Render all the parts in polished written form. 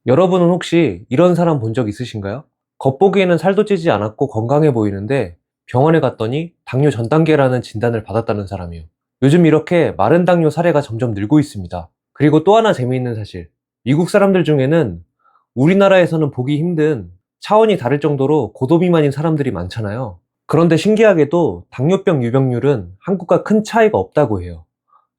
여러분은 혹시 이런 사람 본 적 있으신가요? 겉보기에는 살도 찌지 않았고 건강해 보이는데 병원에 갔더니 당뇨 전단계라는 진단을 받았다는 사람이요. 요즘 이렇게 마른당뇨 사례가 점점 늘고 있습니다. 그리고 또 하나 재미있는 사실. 미국 사람들 중에는 우리나라에서는 보기 힘든 차원이 다를 정도로 고도비만인 사람들이 많잖아요. 그런데 신기하게도 당뇨병 유병률은 한국과 큰 차이가 없다고 해요.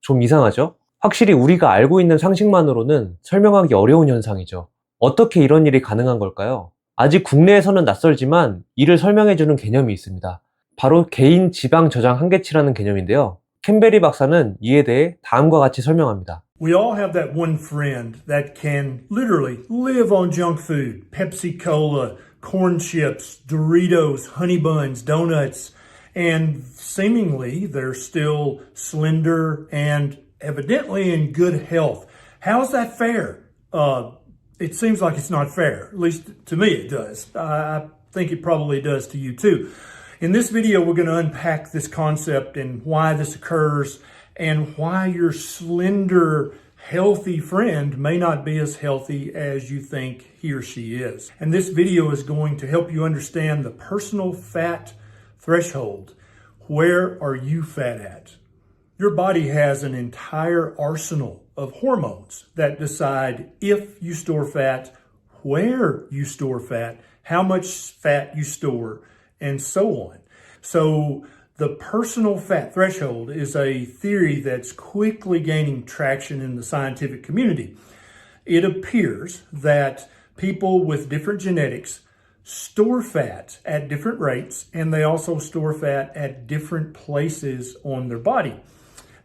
좀 이상하죠? 확실히 우리가 알고 있는 상식만으로는 설명하기 어려운 현상이죠. 어떻게 이런 일이 가능한 걸까요? 아직 국내에서는 낯설지만 이를 설명해주는 개념이 있습니다. 바로 개인 지방 저장 한계치라는 개념인데요. 캠베리 박사는 이에 대해 다음과 같이 설명합니다. We all have that one friend that can literally live on junk food, Pepsi Cola, corn chips, Doritos, honey buns, donuts, and seemingly they're still slender and evidently in good health. How's that fair? It seems like it's not fair. At least to me it does. I think it probably does to you too. In this video, we're going to unpack this concept and why this occurs and why your slender, healthy friend may not be as healthy as you think he or she is. And this video is going to help you understand the personal fat threshold. Where are you fat at? Your body has an entire arsenal of hormones that decide if you store fat, where you store fat, how much fat you store, and so on. So the personal fat threshold is a theory that's quickly gaining traction in the scientific community. It appears that people with different genetics store fat at different rates, and they also store fat at different places on their body.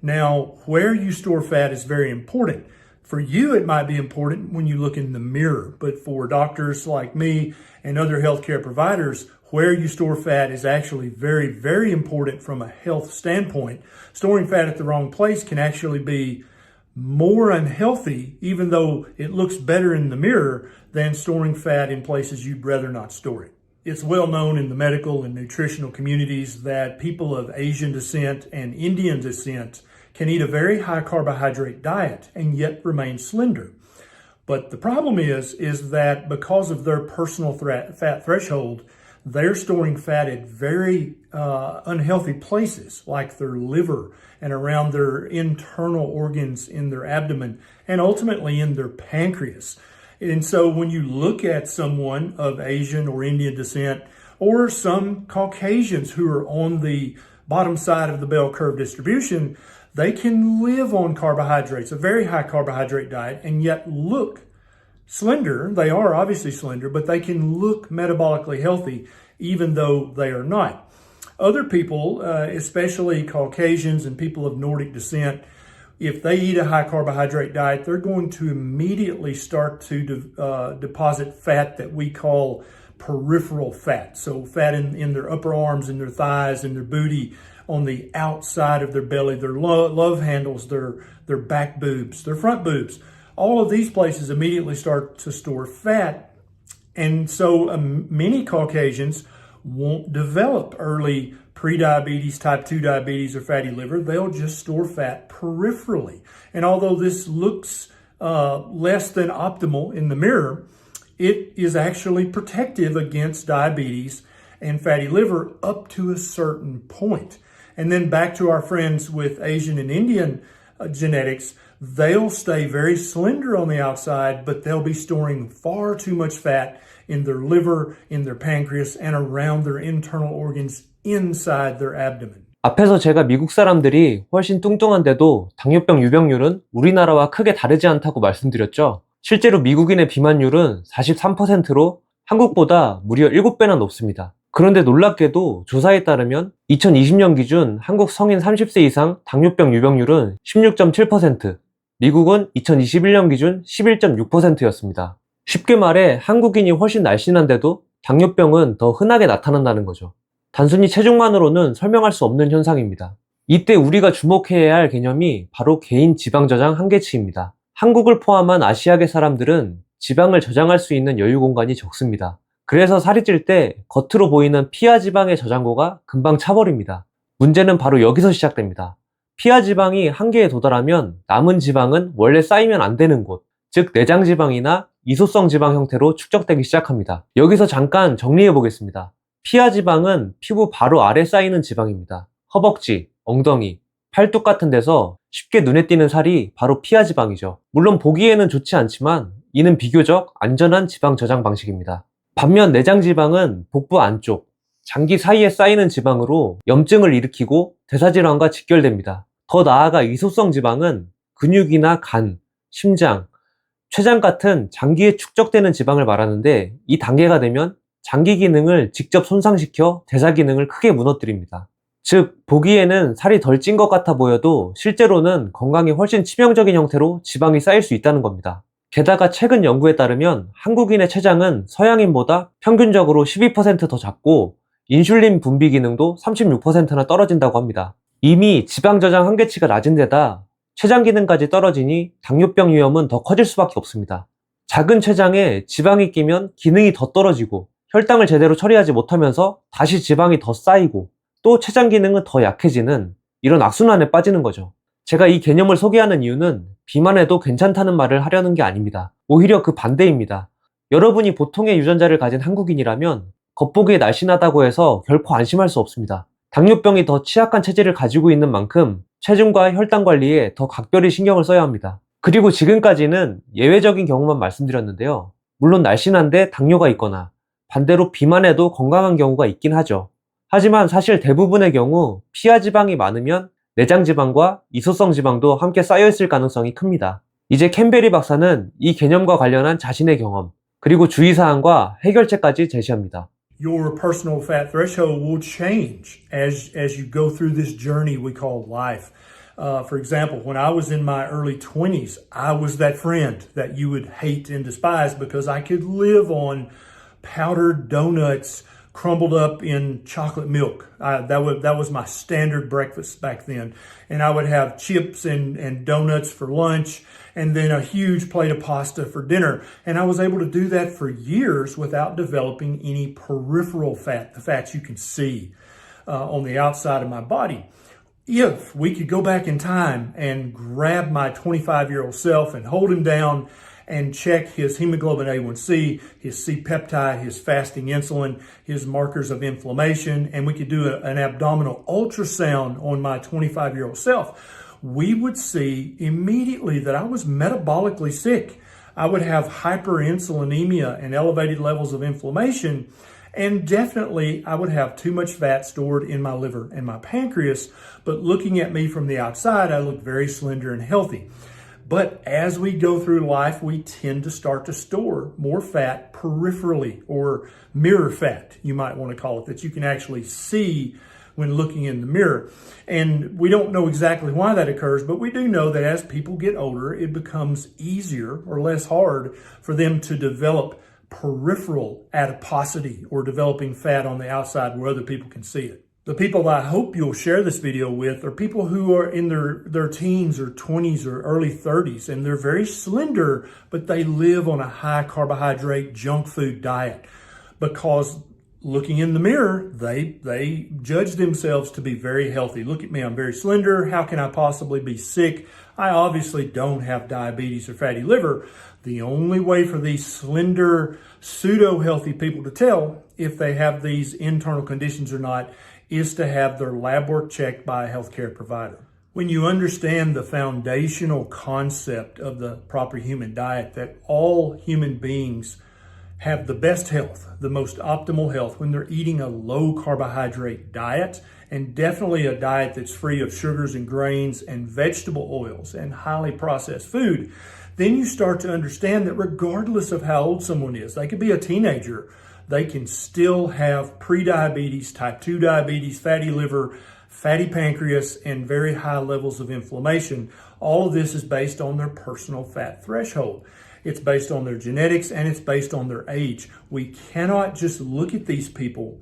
Now, where you store fat is very important. For you, it might be important when you look in the mirror, but for doctors like me and other healthcare providers, where you store fat is actually very, very important from a health standpoint. Storing fat at the wrong place can actually be more unhealthy, even though it looks better in the mirror, than storing fat in places you'd rather not store it. It's well known in the medical and nutritional communities that people of Asian descent and Indian descent can eat a very high carbohydrate diet and yet remain slender. But the problem is that because of their personal fat threshold, they're storing fat at very unhealthy places, like their liver and around their internal organs in their abdomen, and ultimately in their pancreas. And so when you look at someone of Asian or Indian descent, or some Caucasians who are on the bottom side of the bell curve distribution, they can live on carbohydrates, a very high carbohydrate diet, and yet look slender. They are obviously slender, but they can look metabolically healthy even though they are not. Other people, especially Caucasians and people of Nordic descent, if they eat a high carbohydrate diet, they're going to immediately start to deposit fat that we call peripheral fat. So fat in their upper arms, in their thighs, in their booty, on the outside of their belly, their love handles, their back boobs, their front boobs. All of these places immediately start to store fat. And so many Caucasians won't develop early prediabetes, type 2 diabetes, or fatty liver. They'll just store fat peripherally. And although this looks less than optimal in the mirror, it is actually protective against diabetes and fatty liver up to a certain point. And then back to our friends with Asian and Indian genetics, they'll stay very slender on the outside, but they'll be storing far too much fat in their liver, in their pancreas, and around their internal organs inside their abdomen. 앞에서 제가 미국 사람들이 훨씬 뚱뚱한데도 당뇨병 유병률은 우리나라와 크게 다르지 않다고 말씀드렸죠. 실제로 미국인의 비만율은 43%로 한국보다 무려 7배나 높습니다. 그런데 놀랍게도 조사에 따르면 2020년 기준 한국 성인 30세 이상 당뇨병 유병률은 16.7%, 미국은 2021년 기준 11.6%였습니다. 쉽게 말해 한국인이 훨씬 날씬한데도 당뇨병은 더 흔하게 나타난다는 거죠. 단순히 체중만으로는 설명할 수 없는 현상입니다. 이때 우리가 주목해야 할 개념이 바로 개인 지방 저장 한계치입니다. 한국을 포함한 아시아계 사람들은 지방을 저장할 수 있는 여유 공간이 적습니다. 그래서 살이 찔 때 겉으로 보이는 피하 지방의 저장고가 금방 차버립니다. 문제는 바로 여기서 시작됩니다. 피하 지방이 한계에 도달하면 남은 지방은 원래 쌓이면 안 되는 곳, 즉 내장지방이나 이소성 지방 형태로 축적되기 시작합니다. 여기서 잠깐 정리해 보겠습니다. 피하지방은 피부 바로 아래 쌓이는 지방입니다. 허벅지, 엉덩이, 팔뚝 같은 데서 쉽게 눈에 띄는 살이 바로 피하지방이죠. 물론 보기에는 좋지 않지만 이는 비교적 안전한 지방 저장 방식입니다. 반면 내장지방은 복부 안쪽, 장기 사이에 쌓이는 지방으로 염증을 일으키고 대사질환과 직결됩니다. 더 나아가 이소성 지방은 근육이나 간, 심장, 췌장 같은 장기에 축적되는 지방을 말하는데 이 단계가 되면 장기 기능을 직접 손상시켜 대사 기능을 크게 무너뜨립니다. 즉 보기에는 살이 덜 찐 것 같아 보여도 실제로는 건강에 훨씬 치명적인 형태로 지방이 쌓일 수 있다는 겁니다. 게다가 최근 연구에 따르면 한국인의 췌장은 서양인보다 평균적으로 12% 더 작고 인슐린 분비 기능도 36%나 떨어진다고 합니다. 이미 지방 저장 한계치가 낮은 데다 췌장 기능까지 떨어지니 당뇨병 위험은 더 커질 수밖에 없습니다. 작은 췌장에 지방이 끼면 기능이 더 떨어지고 혈당을 제대로 처리하지 못하면서 다시 지방이 더 쌓이고 또 췌장 기능은 더 약해지는 이런 악순환에 빠지는 거죠. 제가 이 개념을 소개하는 이유는 비만해도 괜찮다는 말을 하려는 게 아닙니다. 오히려 그 반대입니다. 여러분이 보통의 유전자를 가진 한국인이라면 겉보기에 날씬하다고 해서 결코 안심할 수 없습니다. 당뇨병이 더 취약한 체질을 가지고 있는 만큼 체중과 혈당 관리에 더 각별히 신경을 써야 합니다. 그리고 지금까지는 예외적인 경우만 말씀드렸는데요. 물론 날씬한데 당뇨가 있거나 반대로 비만해도 건강한 경우가 있긴 하죠. 하지만 사실 대부분의 경우 피하지방이 많으면 내장지방과 이소성 지방도 함께 쌓여있을 가능성이 큽니다. 이제 캠베리 박사는 이 개념과 관련한 자신의 경험, 그리고 주의사항과 해결책까지 제시합니다. Your personal fat threshold will change as you go through this journey we call life. For example, when I was in my early 20s, I was that friend that you would hate and despise because I could live on powdered donuts crumbled up in chocolate milk. That was my standard breakfast back then. And I would have chips and donuts for lunch and then a huge plate of pasta for dinner. And I was able to do that for years without developing any peripheral fat, the fats you can see on the outside of my body. If we could go back in time and grab my 25-year-old self and hold him down and check his hemoglobin A1C, his C-peptide, his fasting insulin, his markers of inflammation, and we could do an abdominal ultrasound on my 25-year-old self, we would see immediately that I was metabolically sick. I would have hyperinsulinemia and elevated levels of inflammation, and definitely I would have too much fat stored in my liver and my pancreas, but looking at me from the outside, I looked very slender and healthy. But as we go through life, we tend to start to store more fat peripherally, or mirror fat, you might want to call it, that you can actually see when looking in the mirror. And we don't know exactly why that occurs, but we do know that as people get older, it becomes easier or less hard for them to develop peripheral adiposity or developing fat on the outside where other people can see it. The people I hope you'll share this video with are people who are in their teens or 20s or early 30s, and they're very slender, but they live on a high carbohydrate junk food diet because looking in the mirror, they judge themselves to be very healthy. Look at me, I'm very slender. How can I possibly be sick? I obviously don't have diabetes or fatty liver. The only way for these slender, pseudo-healthy people to tell if they have these internal conditions or not is to have their lab work checked by a healthcare provider. When you understand the foundational concept of the proper human diet, that all human beings have the best health, the most optimal health when they're eating a low carbohydrate diet, and definitely a diet that's free of sugars and grains and vegetable oils and highly processed food, then you start to understand that regardless of how old someone is, they could be a teenager, they can still have prediabetes, type 2 diabetes, fatty liver, fatty pancreas, and very high levels of inflammation. All of this is based on their personal fat threshold. It's based on their genetics and it's based on their age. We cannot just look at these people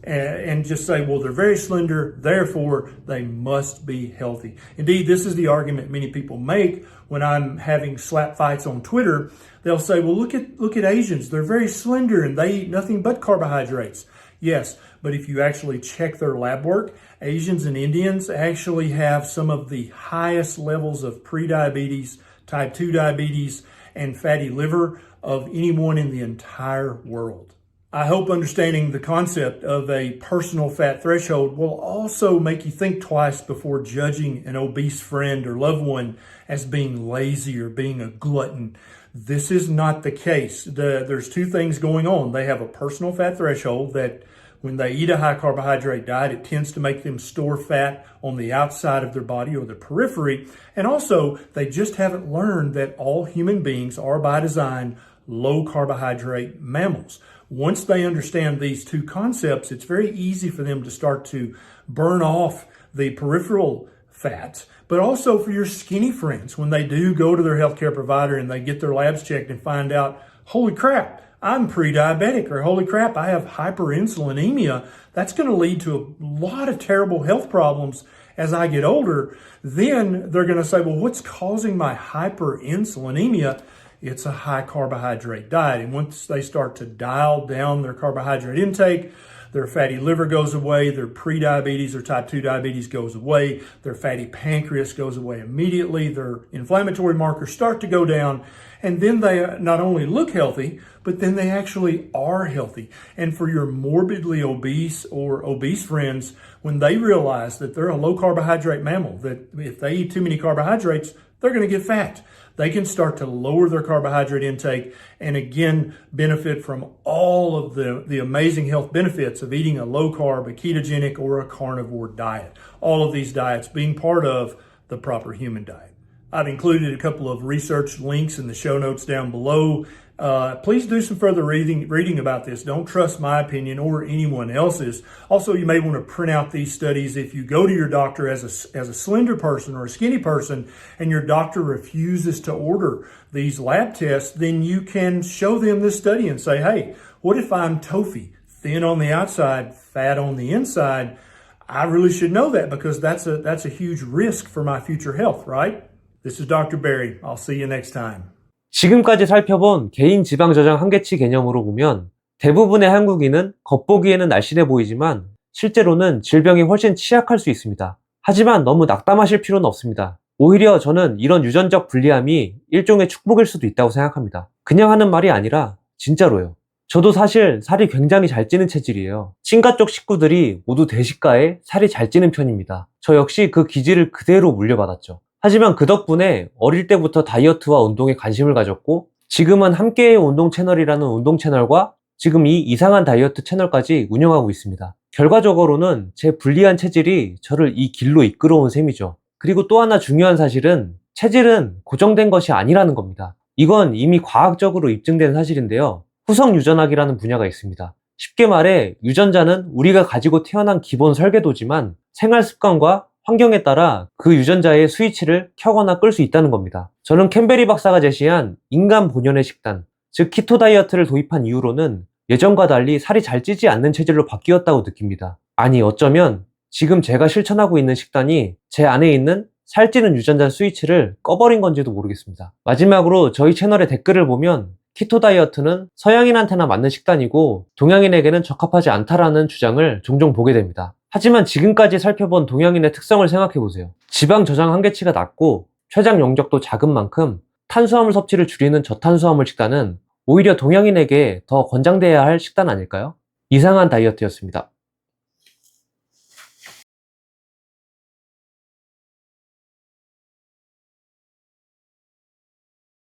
and just say, well, they're very slender, therefore they must be healthy. Indeed, this is the argument many people make when I'm having slap fights on Twitter. They'll say, well, look at Asians. They're very slender and they eat nothing but carbohydrates. Yes, but if you actually check their lab work, Asians and Indians actually have some of the highest levels of prediabetes, type 2 diabetes, and fatty liver of anyone in the entire world. I hope understanding the concept of a personal fat threshold will also make you think twice before judging an obese friend or loved one as being lazy or being a glutton. This is not the case. There's two things going on. They have a personal fat threshold that when they eat a high carbohydrate diet, it tends to make them store fat on the outside of their body or the periphery. And also, they just haven't learned that all human beings are by design low carbohydrate mammals. Once they understand these two concepts, it's very easy for them to start to burn off the peripheral fats, but also for your skinny friends, when they do go to their healthcare provider and they get their labs checked and find out, holy crap, I'm pre-diabetic, or holy crap, I have hyperinsulinemia. That's going to lead to a lot of terrible health problems as I get older. Then they're going to say, well, what's causing my hyperinsulinemia? It's a high carbohydrate diet. And once they start to dial down their carbohydrate intake, their fatty liver goes away, their prediabetes or type 2 diabetes goes away, their fatty pancreas goes away immediately, their inflammatory markers start to go down, and then they not only look healthy, but then they actually are healthy. And for your morbidly obese or obese friends, when they realize that they're a low carbohydrate mammal, that if they eat too many carbohydrates, they're going to get fat. They can start to lower their carbohydrate intake and again benefit from all of the amazing health benefits of eating a low carb, a ketogenic, or a carnivore diet. All of these diets being part of the proper human diet. I've included a couple of research links in the show notes down below. Please do some further reading about this. Don't trust my opinion or anyone else's. Also, you may want to print out these studies if you go to your doctor as a slender person or a skinny person and your doctor refuses to order these lab tests, then you can show them this study and say, hey, what if I'm TOFI, thin on the outside, fat on the inside? I really should know that because that's a huge risk for my future health, right? This is Dr. Barry. I'll see you next time. 지금까지 살펴본 개인 지방 저장 한계치 개념으로 보면 대부분의 한국인은 겉보기에는 날씬해 보이지만 실제로는 질병에 훨씬 취약할 수 있습니다. 하지만 너무 낙담하실 필요는 없습니다. 오히려 저는 이런 유전적 불리함이 일종의 축복일 수도 있다고 생각합니다. 그냥 하는 말이 아니라 진짜로요. 저도 사실 살이 굉장히 잘 찌는 체질이에요. 친가 쪽 식구들이 모두 대식가에 살이 잘 찌는 편입니다. 저 역시 그 기질을 그대로 물려받았죠. 하지만 그 덕분에 어릴 때부터 다이어트와 운동에 관심을 가졌고 지금은 함께해요 운동 채널이라는 운동 채널과 지금 이 이상한 다이어트 채널까지 운영하고 있습니다. 결과적으로는 제 불리한 체질이 저를 이 길로 이끌어온 셈이죠. 그리고 또 하나 중요한 사실은 체질은 고정된 것이 아니라는 겁니다. 이건 이미 과학적으로 입증된 사실인데요. 후성 유전학이라는 분야가 있습니다. 쉽게 말해 유전자는 우리가 가지고 태어난 기본 설계도지만 생활 습관과 환경에 따라 그 유전자의 스위치를 켜거나 끌 수 있다는 겁니다. 저는 캠베리 박사가 제시한 인간 본연의 식단, 즉 키토 다이어트를 도입한 이후로는 예전과 달리 살이 잘 찌지 않는 체질로 바뀌었다고 느낍니다. 아니 어쩌면 지금 제가 실천하고 있는 식단이 제 안에 있는 살찌는 유전자 스위치를 꺼버린 건지도 모르겠습니다. 마지막으로 저희 채널의 댓글을 보면 키토 다이어트는 서양인한테나 맞는 식단이고 동양인에게는 적합하지 않다라는 주장을 종종 보게 됩니다. 하지만 지금까지 살펴본 동양인의 특성을 생각해보세요. 지방 저장 한계치가 낮고 췌장 용적도 작은 만큼 탄수화물 섭취를 줄이는 저탄수화물 식단은 오히려 동양인에게 더 권장돼야 할 식단 아닐까요? 이상한 다이어트였습니다.